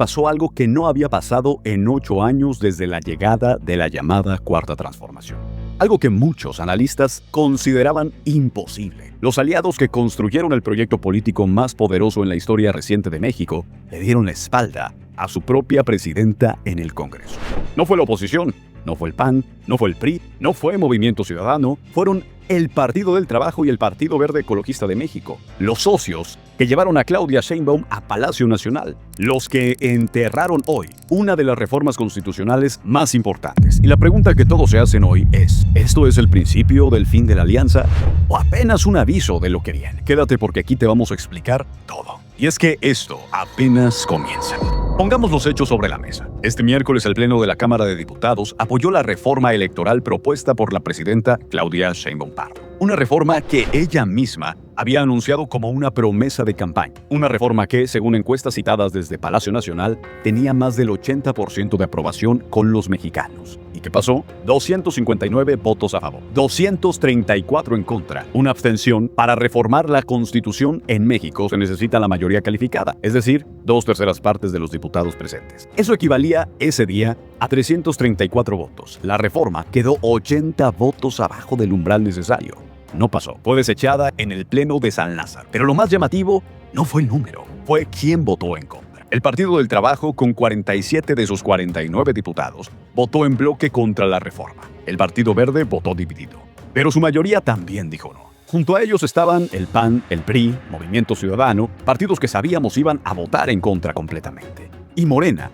pasó algo que no había pasado en 8 años desde la llegada de la llamada Cuarta Transformación. Algo que muchos analistas consideraban imposible. Los aliados que construyeron el proyecto político más poderoso en la historia reciente de México le dieron la espalda a su propia presidenta en el Congreso. No fue la oposición, no fue el PAN, no fue el PRI, no fue Movimiento Ciudadano, fueron el Partido del Trabajo y el Partido Verde Ecologista de México, los socios que llevaron a Claudia Sheinbaum a Palacio Nacional, los que enterraron hoy una de las reformas constitucionales más importantes. Y la pregunta que todos se hacen hoy es, ¿esto es el principio del fin de la alianza o apenas un aviso de lo que viene? Quédate porque aquí te vamos a explicar todo. Y es que esto apenas comienza. Pongamos los hechos sobre la mesa. Este miércoles el Pleno de la Cámara de Diputados apoyó la reforma electoral propuesta por la presidenta Claudia Sheinbaum Pardo. Una reforma que ella misma había anunciado como una promesa de campaña. Una reforma que, según encuestas citadas desde Palacio Nacional, tenía más del 80% de aprobación con los mexicanos. ¿Y qué pasó? 259 votos a favor, 234 en contra, una abstención. Para reformar la Constitución en México se necesita la mayoría calificada, es decir, 2/3 partes de los diputados presentes. Eso equivalía ese día a 334 votos. La reforma quedó 80 votos abajo del umbral necesario. No pasó. Fue desechada en el Pleno de San Lázaro. Pero lo más llamativo no fue el número, fue quién votó en contra. El Partido del Trabajo, con 47 de sus 49 diputados, votó en bloque contra la reforma. El Partido Verde votó dividido. Pero su mayoría también dijo no. Junto a ellos estaban el PAN, el PRI, Movimiento Ciudadano, partidos que sabíamos iban a votar en contra completamente. Y Morena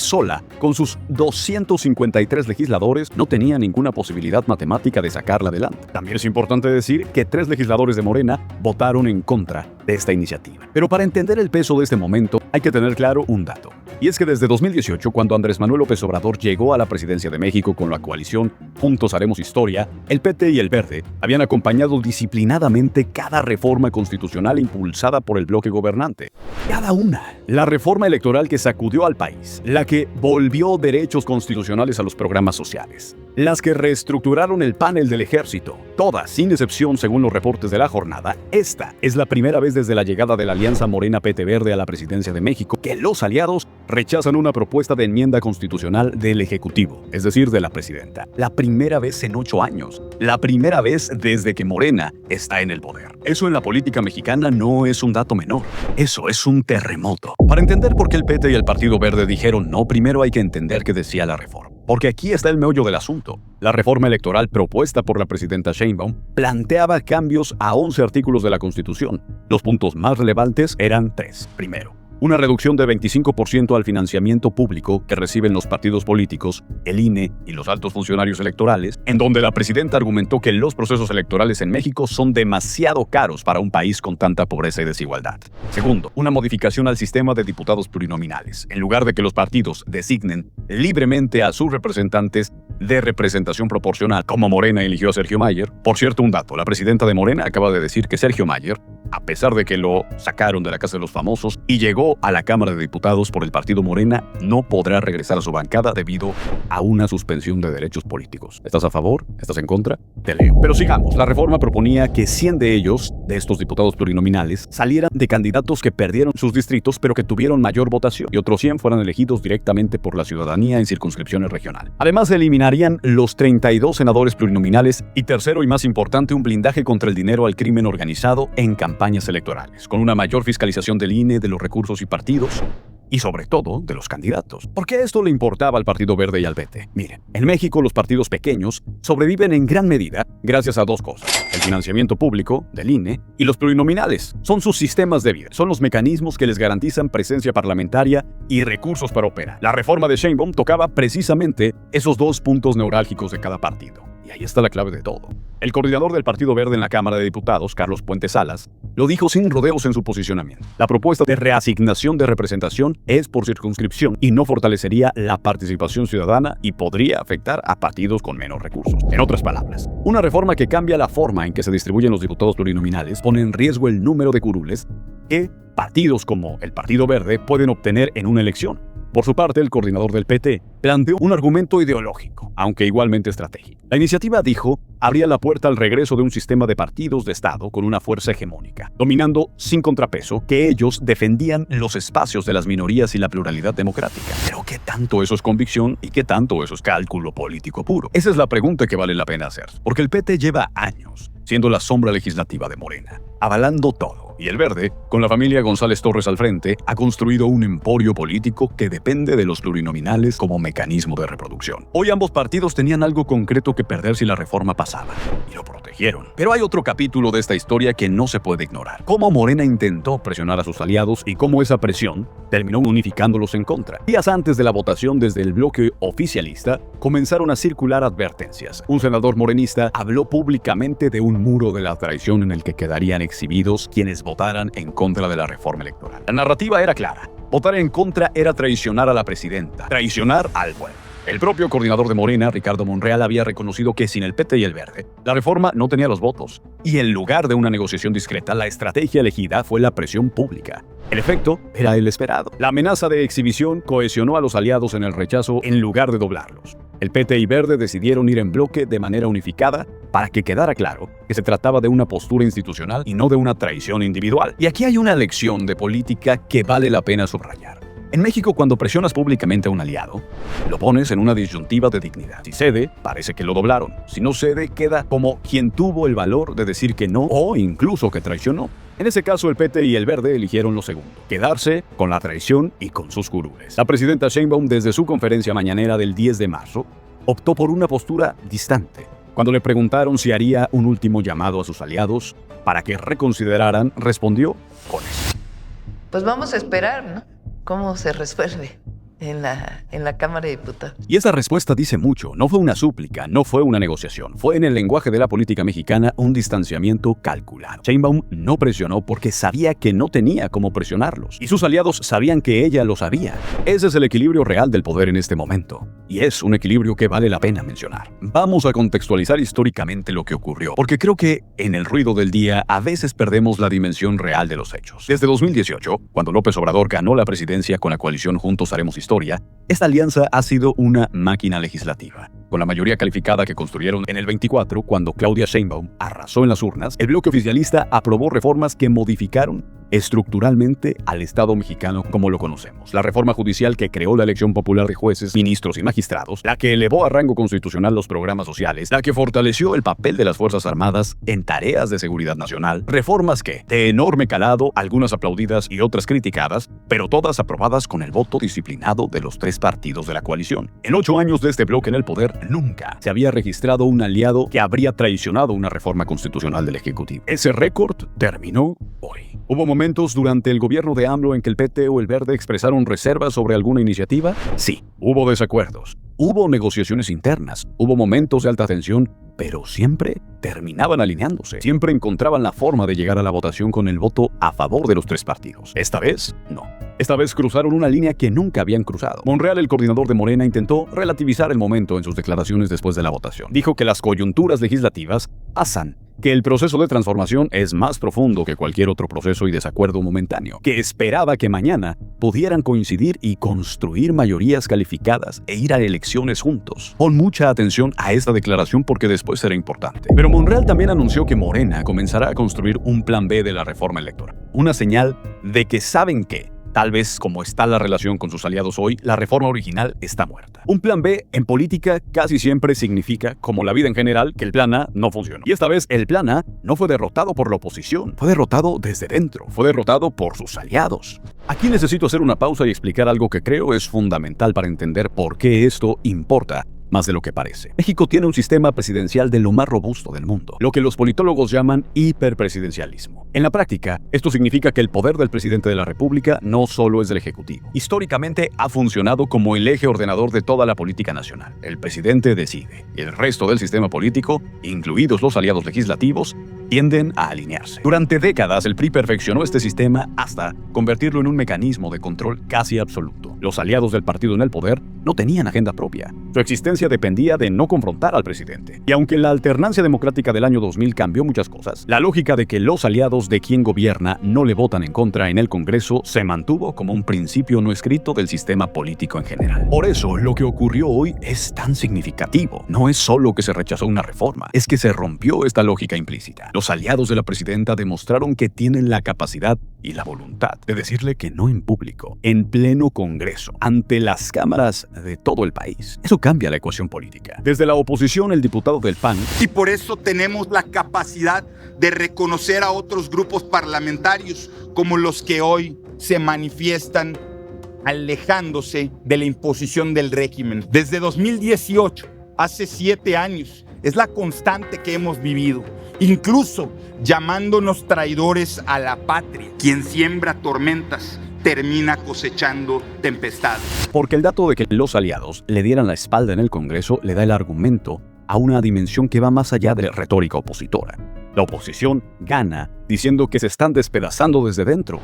sola, con sus 253 legisladores, no tenía ninguna posibilidad matemática de sacarla adelante. También es importante decir que 3 legisladores de Morena votaron en contra de esta iniciativa. Pero para entender el peso de este momento, hay que tener claro un dato. Y es que desde 2018, cuando Andrés Manuel López Obrador llegó a la presidencia de México con la coalición Juntos Haremos Historia, el PT y el Verde habían acompañado disciplinadamente cada reforma constitucional impulsada por el bloque gobernante. Cada una. La reforma electoral que sacudió al país, la que volvió derechos constitucionales a los programas sociales, las que reestructuraron el panel del ejército, todas, sin excepción según los reportes de la jornada. Esta es la primera vez desde la llegada de la alianza Morena-PT-Verde a la presidencia de México que los aliados rechazan una propuesta de enmienda constitucional del Ejecutivo, es decir, de la presidenta. La primera vez en 8 años, la primera vez desde que Morena está en el poder. Eso en la política mexicana no es un dato menor, eso es un terremoto. Para entender por qué el PT y el Partido Verde dijeron no, primero hay que entender qué decía la reforma. Porque aquí está el meollo del asunto. La reforma electoral propuesta por la presidenta Sheinbaum planteaba cambios a 11 artículos de la Constitución. Los puntos más relevantes eran 3. Primero, una reducción de 25% al financiamiento público que reciben los partidos políticos, el INE y los altos funcionarios electorales, en donde la presidenta argumentó que los procesos electorales en México son demasiado caros para un país con tanta pobreza y desigualdad. Segundo, una modificación al sistema de diputados plurinominales. En lugar de que los partidos designen libremente a sus representantes de representación proporcional, como Morena eligió a Sergio Mayer. Por cierto, un dato, la presidenta de Morena acaba de decir que Sergio Mayer, a pesar de que lo sacaron de la Casa de los Famosos y llegó a la Cámara de Diputados por el partido Morena, no podrá regresar a su bancada debido a una suspensión de derechos políticos. ¿Estás a favor? ¿Estás en contra? Te leo. Pero sigamos. La reforma proponía que 100 de ellos, de estos diputados plurinominales, salieran de candidatos que perdieron sus distritos pero que tuvieron mayor votación, y otros 100 fueran elegidos directamente por la ciudadanía en circunscripciones regionales. Además, se eliminarían los 32 senadores plurinominales y, tercero y más importante, un blindaje contra el dinero al crimen organizado en campañas electorales, con una mayor fiscalización del INE, de los recursos y partidos, y sobre todo de los candidatos. ¿Por qué esto le importaba al Partido Verde y al PT? Miren, en México los partidos pequeños sobreviven en gran medida gracias a 2 cosas: el financiamiento público del INE y los plurinominales. Son sus sistemas de vida, son los mecanismos que les garantizan presencia parlamentaria y recursos para operar. La reforma de Sheinbaum tocaba precisamente esos 2 puntos neurálgicos de cada partido. Y ahí está la clave de todo. El coordinador del Partido Verde en la Cámara de Diputados, Carlos Puente Salas, lo dijo sin rodeos en su posicionamiento. La propuesta de reasignación de representación es por circunscripción y no fortalecería la participación ciudadana y podría afectar a partidos con menos recursos. En otras palabras, una reforma que cambia la forma en que se distribuyen los diputados plurinominales pone en riesgo el número de curules que partidos como el Partido Verde pueden obtener en una elección. Por su parte, el coordinador del PT planteó un argumento ideológico, aunque igualmente estratégico. La iniciativa, dijo, abría la puerta al regreso de un sistema de partidos de Estado con una fuerza hegemónica, dominando sin contrapeso, que ellos defendían los espacios de las minorías y la pluralidad democrática. Pero ¿qué tanto eso es convicción y qué tanto eso es cálculo político puro? Esa es la pregunta que vale la pena hacer, porque el PT lleva años siendo la sombra legislativa de Morena, avalando todo. Y el Verde, con la familia González Torres al frente, ha construido un emporio político que depende de los plurinominales como mecanismo de reproducción. Hoy ambos partidos tenían algo concreto que perder si la reforma pasaba, y lo protegieron. Pero hay otro capítulo de esta historia que no se puede ignorar. Cómo Morena intentó presionar a sus aliados y cómo esa presión terminó unificándolos en contra. Días antes de la votación, desde el bloque oficialista, comenzaron a circular advertencias. Un senador morenista habló públicamente de un muro de la traición en el que quedarían exhibidos quienes votaran en contra de la reforma electoral. La narrativa era clara. Votar en contra era traicionar a la presidenta, traicionar al pueblo. El propio coordinador de Morena, Ricardo Monreal, había reconocido que sin el PT y el Verde, la reforma no tenía los votos. Y en lugar de una negociación discreta, la estrategia elegida fue la presión pública. El efecto era el esperado. La amenaza de exhibición cohesionó a los aliados en el rechazo en lugar de doblarlos. El PT y Verde decidieron ir en bloque de manera unificada para que quedara claro que se trataba de una postura institucional y no de una traición individual. Y aquí hay una lección de política que vale la pena subrayar. En México, cuando presionas públicamente a un aliado, lo pones en una disyuntiva de dignidad. Si cede, parece que lo doblaron. Si no cede, queda como quien tuvo el valor de decir que no o incluso que traicionó. En ese caso, el PT y el Verde eligieron lo segundo: quedarse con la traición y con sus curules. La presidenta Sheinbaum, desde su conferencia mañanera del 10 de marzo, optó por una postura distante. Cuando le preguntaron si haría un último llamado a sus aliados para que reconsideraran, respondió con eso. Pues vamos a esperar, ¿no? ¿Cómo se resuelve en la Cámara de Diputados? Y esa respuesta dice mucho. No fue una súplica, no fue una negociación. Fue, en el lenguaje de la política mexicana, un distanciamiento calculado. Sheinbaum no presionó porque sabía que no tenía cómo presionarlos. Y sus aliados sabían que ella lo sabía. Ese es el equilibrio real del poder en este momento. Y es un equilibrio que vale la pena mencionar. Vamos a contextualizar históricamente lo que ocurrió, porque creo que en el ruido del día a veces perdemos la dimensión real de los hechos. Desde 2018, cuando López Obrador ganó la presidencia con la coalición Juntos Haremos Historia, esta alianza ha sido una máquina legislativa. Con la mayoría calificada que construyeron en el 24, cuando Claudia Sheinbaum arrasó en las urnas, el bloque oficialista aprobó reformas que modificaron estructuralmente al Estado mexicano como lo conocemos. La reforma judicial que creó la elección popular de jueces, ministros y magistrados, la que elevó a rango constitucional los programas sociales, la que fortaleció el papel de las Fuerzas Armadas en tareas de seguridad nacional, reformas que, de enorme calado, algunas aplaudidas y otras criticadas, pero todas aprobadas con el voto disciplinado de los tres partidos de la coalición. En 8 años de este bloque en el poder, nunca se había registrado un aliado que habría traicionado una reforma constitucional del Ejecutivo. Ese récord terminó hoy. ¿Hubo momentos durante el gobierno de AMLO en que el PT o el Verde expresaron reservas sobre alguna iniciativa? Sí. Hubo desacuerdos. Hubo negociaciones internas. Hubo momentos de alta tensión, pero siempre terminaban alineándose. Siempre encontraban la forma de llegar a la votación con el voto a favor de los tres partidos. Esta vez, no. Esta vez cruzaron una línea que nunca habían cruzado. Monreal, el coordinador de Morena, intentó relativizar el momento en sus declaraciones después de la votación. Dijo que las coyunturas legislativas pasan, que el proceso de transformación es más profundo que cualquier otro proceso y desacuerdo momentáneo, que esperaba que mañana pudieran coincidir y construir mayorías calificadas e ir a elecciones juntos. Pon mucha atención a esta declaración porque después será importante. Pero Monreal también anunció que Morena comenzará a construir un plan B de la reforma electoral. Una señal de que saben que, tal vez como está la relación con sus aliados hoy, la reforma original está muerta. Un plan B en política casi siempre significa, como la vida en general, que el plan A no funcionó. Y esta vez el plan A no fue derrotado por la oposición, fue derrotado desde dentro, fue derrotado por sus aliados. Aquí necesito hacer una pausa y explicar algo que creo es fundamental para entender por qué esto importa más de lo que parece. México tiene un sistema presidencial de lo más robusto del mundo, lo que los politólogos llaman hiperpresidencialismo. En la práctica, esto significa que el poder del presidente de la República no solo es del Ejecutivo. Históricamente ha funcionado como el eje ordenador de toda la política nacional. El presidente decide, y el resto del sistema político, incluidos los aliados legislativos, tienden a alinearse. Durante décadas, el PRI perfeccionó este sistema hasta convertirlo en un mecanismo de control casi absoluto. Los aliados del partido en el poder no tenían agenda propia. Su existencia dependía de no confrontar al presidente. Y aunque la alternancia democrática del año 2000 cambió muchas cosas, la lógica de que los aliados de quien gobierna no le votan en contra en el Congreso se mantuvo como un principio no escrito del sistema político en general. Por eso, lo que ocurrió hoy es tan significativo. No es solo que se rechazó una reforma, es que se rompió esta lógica implícita. Los aliados de la presidenta demostraron que tienen la capacidad y la voluntad de decirle que no en público, en pleno Congreso, ante las cámaras de todo el país. Eso cambia la ecuación política. Desde la oposición, el diputado del PAN... Y por eso tenemos la capacidad de reconocer a otros grupos parlamentarios como los que hoy se manifiestan alejándose de la imposición del régimen. Desde 2018, hace 7 años, es la constante que hemos vivido, incluso llamándonos traidores a la patria. Quien siembra tormentas termina cosechando tempestades. Porque el dato de que los aliados le dieran la espalda en el Congreso le da el argumento a una dimensión que va más allá de la retórica opositora. La oposición gana diciendo que se están despedazando desde dentro.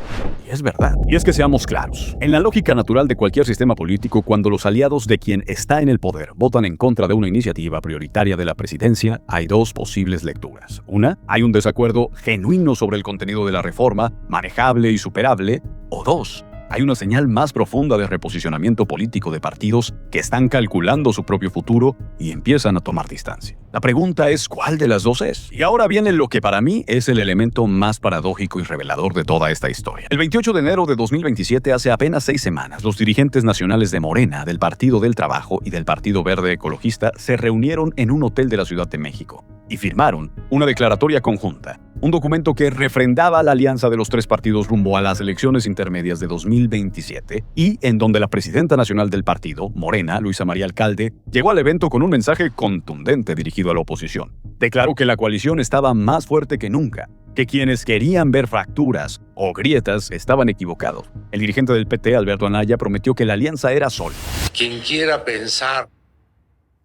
Y es verdad. Y es que seamos claros. En la lógica natural de cualquier sistema político, cuando los aliados de quien está en el poder votan en contra de una iniciativa prioritaria de la presidencia, hay dos posibles lecturas. Una, hay un desacuerdo genuino sobre el contenido de la reforma, manejable y superable. O dos, hay una señal más profunda de reposicionamiento político de partidos que están calculando su propio futuro y empiezan a tomar distancia. La pregunta es ¿cuál de las dos es? Y ahora viene lo que para mí es el elemento más paradójico y revelador de toda esta historia. El 28 de enero de 2027, hace apenas 6 semanas, los dirigentes nacionales de Morena, del Partido del Trabajo y del Partido Verde Ecologista se reunieron en un hotel de la Ciudad de México y firmaron una declaratoria conjunta, un documento que refrendaba la alianza de los 3 partidos rumbo a las elecciones intermedias de 2027 y en donde la presidenta nacional del partido, Morena, Luisa María Alcalde, llegó al evento con un mensaje contundente dirigido a la oposición. Declaró que la coalición estaba más fuerte que nunca, que quienes querían ver fracturas o grietas estaban equivocados. El dirigente del PT, Alberto Anaya, prometió que la alianza era sólida. Quien quiera pensar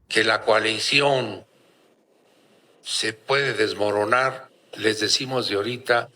que la coalición se puede desmoronar, les decimos de ahorita,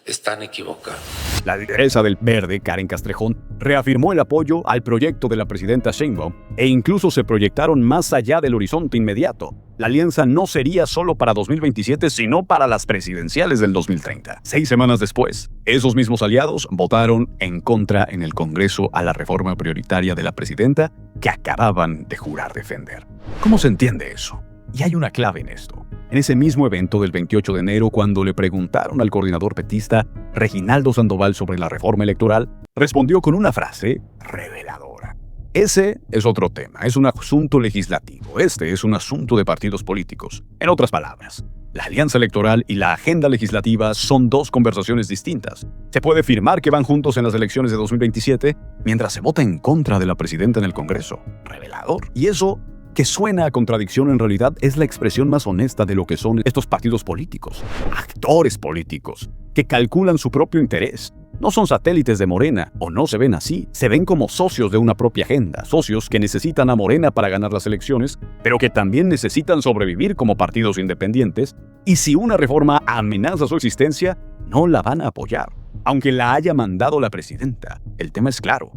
están equivocados. La lideresa del Verde, Karen Castrejón, reafirmó el apoyo al proyecto de la presidenta Sheinbaum e incluso se proyectaron más allá del horizonte inmediato. La alianza no sería solo para 2027, sino para las presidenciales del 2030. 6 semanas después, esos mismos aliados votaron en contra en el Congreso a la reforma prioritaria de la presidenta que acababan de jurar defender. ¿Cómo se entiende eso? Y hay una clave en esto. En ese mismo evento del 28 de enero, cuando le preguntaron al coordinador petista, Reginaldo Sandoval, sobre la reforma electoral, respondió con una frase reveladora. Ese es otro tema, es un asunto legislativo, este es un asunto de partidos políticos. En otras palabras, la alianza electoral y la agenda legislativa son 2 conversaciones distintas. Se puede afirmar que van juntos en las elecciones de 2027 mientras se vota en contra de la presidenta en el Congreso. Revelador. Y eso, que suena a contradicción, en realidad es la expresión más honesta de lo que son estos partidos políticos, actores políticos, que calculan su propio interés. No son satélites de Morena, o no se ven así. Se ven como socios de una propia agenda, socios que necesitan a Morena para ganar las elecciones, pero que también necesitan sobrevivir como partidos independientes, y si una reforma amenaza su existencia, no la van a apoyar, aunque la haya mandado la presidenta. El tema es claro.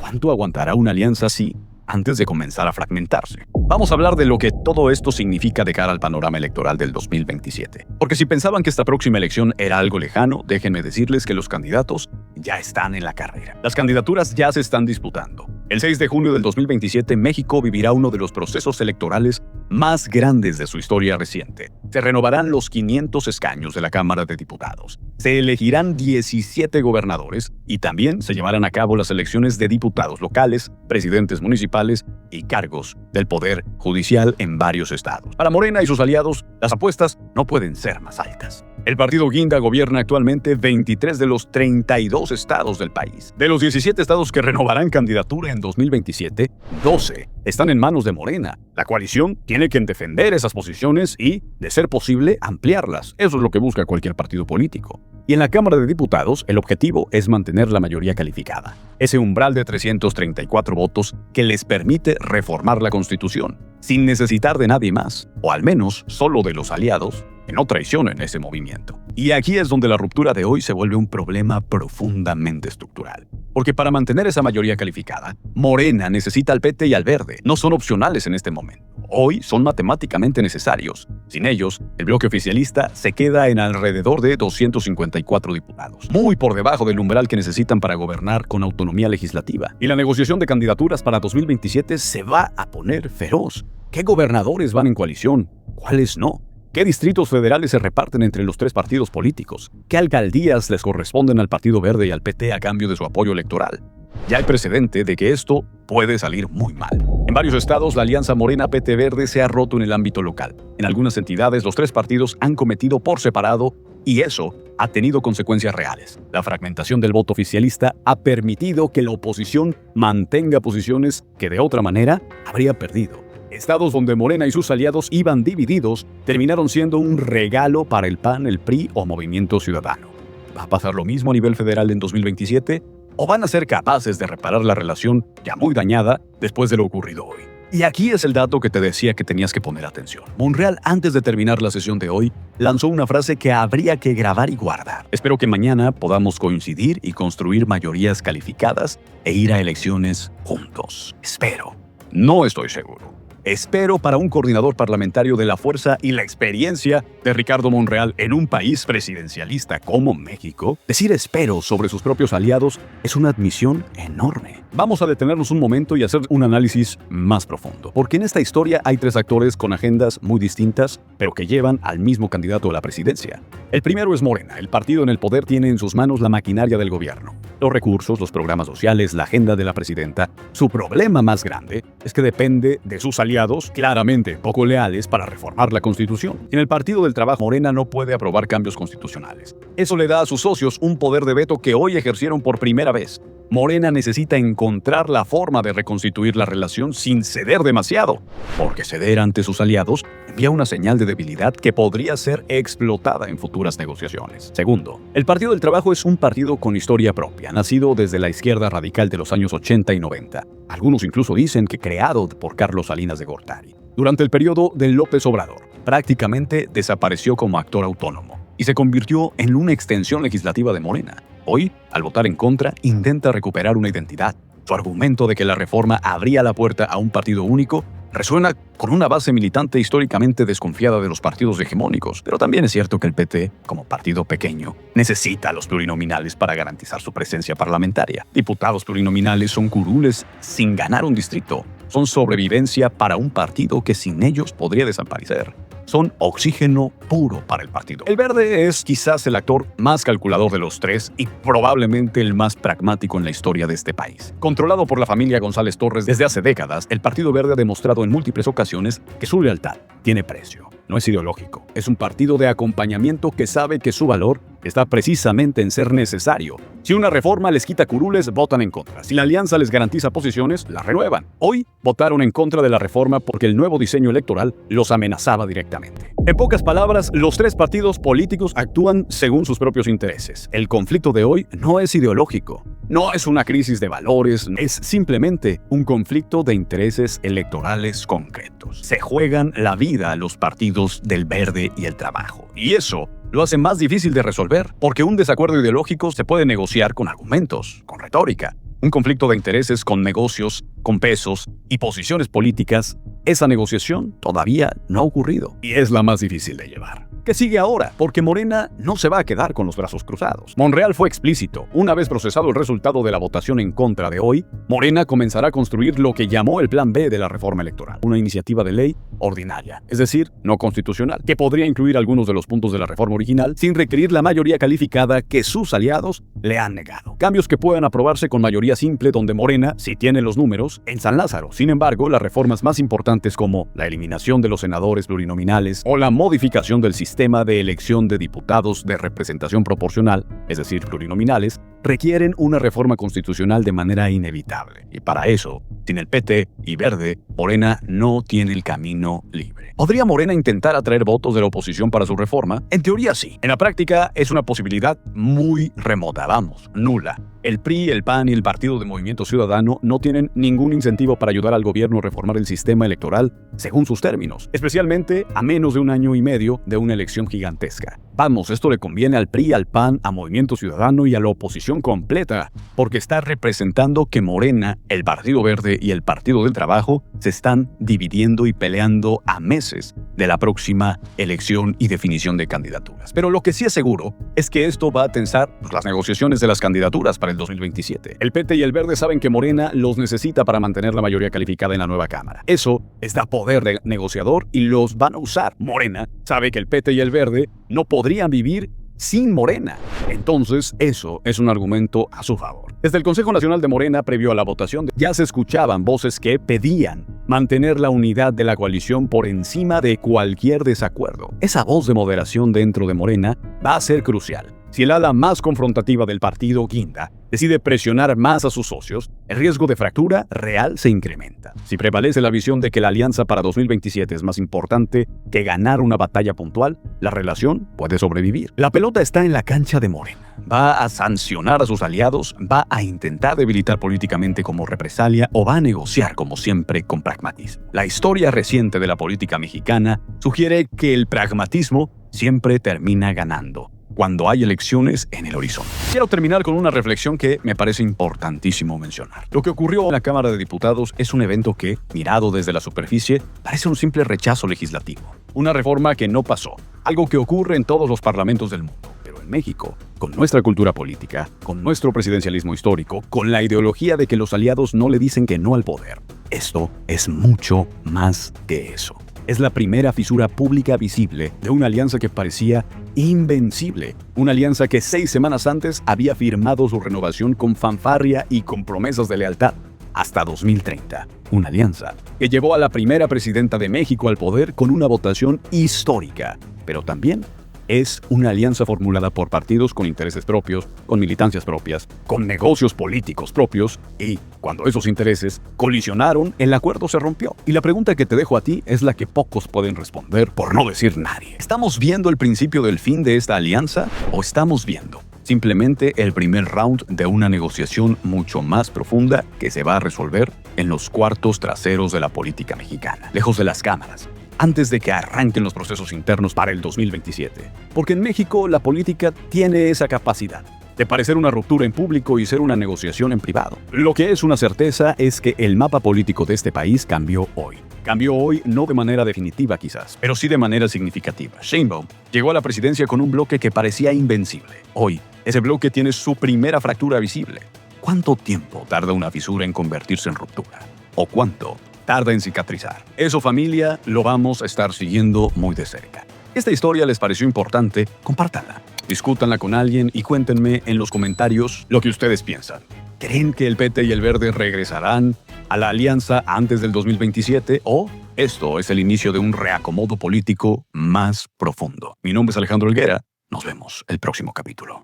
¿Cuánto aguantará una alianza así antes de comenzar a fragmentarse? Vamos a hablar de lo que todo esto significa de cara al panorama electoral del 2027. Porque si pensaban que esta próxima elección era algo lejano, déjenme decirles que los candidatos ya están en la carrera. Las candidaturas ya se están disputando. El 6 de junio del 2027, México vivirá uno de los procesos electorales más grandes de su historia reciente. Se renovarán los 500 escaños de la Cámara de Diputados. Se elegirán 17 gobernadores y también se llevarán a cabo las elecciones de diputados locales, presidentes municipales y cargos del Poder Judicial en varios estados. Para Morena y sus aliados, las apuestas no pueden ser más altas. El partido Guinda gobierna actualmente 23 de los 32 estados del país. De los 17 estados que renovarán candidatura en 2027, 12 están en manos de Morena. La coalición tiene que defender esas posiciones y, de ser posible, ampliarlas. Eso es lo que busca cualquier partido político. Y en la Cámara de Diputados, el objetivo es mantener la mayoría calificada, ese umbral de 334 votos que les permite reformar la Constitución, sin necesitar de nadie más, o al menos solo de los aliados, que no traicionen ese movimiento. Y aquí es donde la ruptura de hoy se vuelve un problema profundamente estructural. Porque para mantener esa mayoría calificada, Morena necesita al PT y al Verde. No son opcionales en este momento. Hoy son matemáticamente necesarios. Sin ellos, el bloque oficialista se queda en alrededor de 254 diputados, muy por debajo del umbral que necesitan para gobernar con autonomía legislativa. Y la negociación de candidaturas para 2027 se va a poner feroz. ¿Qué gobernadores van en coalición? ¿Cuáles no? ¿Qué distritos federales se reparten entre los tres partidos políticos? ¿Qué alcaldías les corresponden al Partido Verde y al PT a cambio de su apoyo electoral? Ya hay precedente de que esto puede salir muy mal. En varios estados, la alianza Morena-PT-Verde se ha roto en el ámbito local. En algunas entidades, los tres partidos han cometido por separado y eso ha tenido consecuencias reales. La fragmentación del voto oficialista ha permitido que la oposición mantenga posiciones que de otra manera habría perdido. Estados donde Morena y sus aliados iban divididos terminaron siendo un regalo para el PAN, el PRI o Movimiento Ciudadano. ¿Va a pasar lo mismo a nivel federal en 2027? ¿O van a ser capaces de reparar la relación ya muy dañada después de lo ocurrido hoy? Y aquí es el dato que te decía que tenías que poner atención. Monreal, antes de terminar la sesión de hoy, lanzó una frase que habría que grabar y guardar. Espero que mañana podamos coincidir y construir mayorías calificadas e ir a elecciones juntos. Espero. No estoy seguro. Espero para un coordinador parlamentario de la fuerza y la experiencia de Ricardo Monreal en un país presidencialista como México, decir espero sobre sus propios aliados es una admisión enorme. Vamos a detenernos un momento y hacer un análisis más profundo, porque en esta historia hay tres actores con agendas muy distintas, pero que llevan al mismo candidato a la presidencia. El primero es Morena. El partido en el poder tiene en sus manos la maquinaria del gobierno, los recursos, los programas sociales, la agenda de la presidenta. Su problema más grande es que depende de sus aliados, claramente poco leales, para reformar la Constitución. En el Partido del Trabajo, Morena no puede aprobar cambios constitucionales. Eso le da a sus socios un poder de veto que hoy ejercieron por primera vez. Morena necesita encontrar la forma de reconstituir la relación sin ceder demasiado, porque ceder ante sus aliados envía una señal de debilidad que podría ser explotada en futuras negociaciones. Segundo, el Partido del Trabajo es un partido con historia propia, nacido desde la izquierda radical de los años 80 y 90. Algunos incluso dicen que creado por Carlos Salinas de Gortari. Durante el periodo de López Obrador, prácticamente desapareció como actor autónomo y se convirtió en una extensión legislativa de Morena. Hoy, al votar en contra, intenta recuperar una identidad. Su argumento de que la reforma abría la puerta a un partido único resuena con una base militante históricamente desconfiada de los partidos hegemónicos. Pero también es cierto que el PT, como partido pequeño, necesita a los plurinominales para garantizar su presencia parlamentaria. Diputados plurinominales son curules sin ganar un distrito. Son sobrevivencia para un partido que sin ellos podría desaparecer. Son oxígeno puro para el partido. El Verde es quizás el actor más calculador de los tres y probablemente el más pragmático en la historia de este país. Controlado por la familia González Torres desde hace décadas, el Partido Verde ha demostrado en múltiples ocasiones que su lealtad tiene precio. No es ideológico, es un partido de acompañamiento que sabe que su valor está precisamente en ser necesario. Si una reforma les quita curules, votan en contra. Si la alianza les garantiza posiciones, la renuevan. Hoy votaron en contra de la reforma porque el nuevo diseño electoral los amenazaba directamente. En pocas palabras, los tres partidos políticos actúan según sus propios intereses. El conflicto de hoy no es ideológico, no es una crisis de valores, es simplemente un conflicto de intereses electorales concretos. Se juegan la vida los partidos del Verde y el Trabajo. Y eso lo hace más difícil de resolver, porque un desacuerdo ideológico se puede negociar con argumentos, con retórica. Un conflicto de intereses con negocios, con pesos y posiciones políticas, esa negociación todavía no ha ocurrido y es la más difícil de llevar. ¿Qué sigue ahora? Porque Morena no se va a quedar con los brazos cruzados. Monreal fue explícito. Una vez procesado el resultado de la votación en contra de hoy, Morena comenzará a construir lo que llamó el Plan B de la reforma electoral. Una iniciativa de ley ordinaria, es decir, no constitucional, que podría incluir algunos de los puntos de la reforma original sin requerir la mayoría calificada que sus aliados le han negado. Cambios que puedan aprobarse con mayoría simple donde Morena, si tiene los números, en San Lázaro. Sin embargo, las reformas más importantes como la eliminación de los senadores plurinominales o la modificación del sistema de elección de diputados de representación proporcional, es decir, plurinominales, requieren una reforma constitucional de manera inevitable. Y para eso, sin el PT y Verde, Morena no tiene el camino libre. ¿Podría Morena intentar atraer votos de la oposición para su reforma? En teoría sí. En la práctica es una posibilidad muy remota, vamos, nula. El PRI, el PAN y el Partido de Movimiento Ciudadano no tienen ningún incentivo para ayudar al gobierno a reformar el sistema electoral según sus términos, especialmente a menos de un año y medio de una elección gigantesca. Vamos, esto le conviene al PRI, al PAN, a Movimiento Ciudadano y a la oposición completa, porque está representando que Morena, el Partido Verde y el Partido del Trabajo se están dividiendo y peleando a meses de la próxima elección y definición de candidaturas. Pero lo que sí es seguro es que esto va a tensar las negociaciones de las candidaturas para el 2027. El PT y el Verde saben que Morena los necesita para mantener la mayoría calificada en la nueva Cámara. Eso les da poder de negociador y los van a usar. Morena sabe que el PT y el Verde no podrían vivir sin Morena. Entonces, eso es un argumento a su favor. Desde el Consejo Nacional de Morena, previo a la votación, ya se escuchaban voces que pedían mantener la unidad de la coalición por encima de cualquier desacuerdo. Esa voz de moderación dentro de Morena va a ser crucial. Si el ala más confrontativa del partido, Guinda, decide presionar más a sus socios, el riesgo de fractura real se incrementa. Si prevalece la visión de que la alianza para 2027 es más importante que ganar una batalla puntual, la relación puede sobrevivir. La pelota está en la cancha de Morena. ¿Va a sancionar a sus aliados? ¿Va a intentar debilitar políticamente como represalia? ¿O va a negociar, como siempre, con pragmatismo? La historia reciente de la política mexicana sugiere que el pragmatismo siempre termina ganando cuando hay elecciones en el horizonte. Quiero terminar con una reflexión que me parece importantísimo mencionar. Lo que ocurrió en la Cámara de Diputados es un evento que, mirado desde la superficie, parece un simple rechazo legislativo. Una reforma que no pasó, algo que ocurre en todos los parlamentos del mundo. Pero en México, con nuestra cultura política, con nuestro presidencialismo histórico, con la ideología de que los aliados no le dicen que no al poder, esto es mucho más que eso. Es la primera fisura pública visible de una alianza que parecía invencible. Una alianza que 6 semanas antes había firmado su renovación con fanfarria y con promesas de lealtad hasta 2030. Una alianza que llevó a la primera presidenta de México al poder con una votación histórica, pero también es una alianza formulada por partidos con intereses propios, con militancias propias, con negocios políticos propios y, cuando esos intereses colisionaron, el acuerdo se rompió. Y la pregunta que te dejo a ti es la que pocos pueden responder, por no decir nadie. ¿Estamos viendo el principio del fin de esta alianza o estamos viendo simplemente el primer round de una negociación mucho más profunda que se va a resolver en los cuartos traseros de la política mexicana, lejos de las cámaras, antes de que arranquen los procesos internos para el 2027? Porque en México la política tiene esa capacidad de parecer una ruptura en público y ser una negociación en privado. Lo que es una certeza es que el mapa político de este país cambió hoy. Cambió hoy no de manera definitiva quizás, pero sí de manera significativa. Sheinbaum llegó a la presidencia con un bloque que parecía invencible. Hoy, ese bloque tiene su primera fractura visible. ¿Cuánto tiempo tarda una fisura en convertirse en ruptura? ¿O cuánto tarda en cicatrizar? Eso, familia, lo vamos a estar siguiendo muy de cerca. ¿Esta historia les pareció importante? Compártanla, discútanla con alguien y cuéntenme en los comentarios lo que ustedes piensan. ¿Creen que el PT y el Verde regresarán a la alianza antes del 2027 o esto es el inicio de un reacomodo político más profundo? Mi nombre es Alejandro Helguera. Nos vemos el próximo capítulo.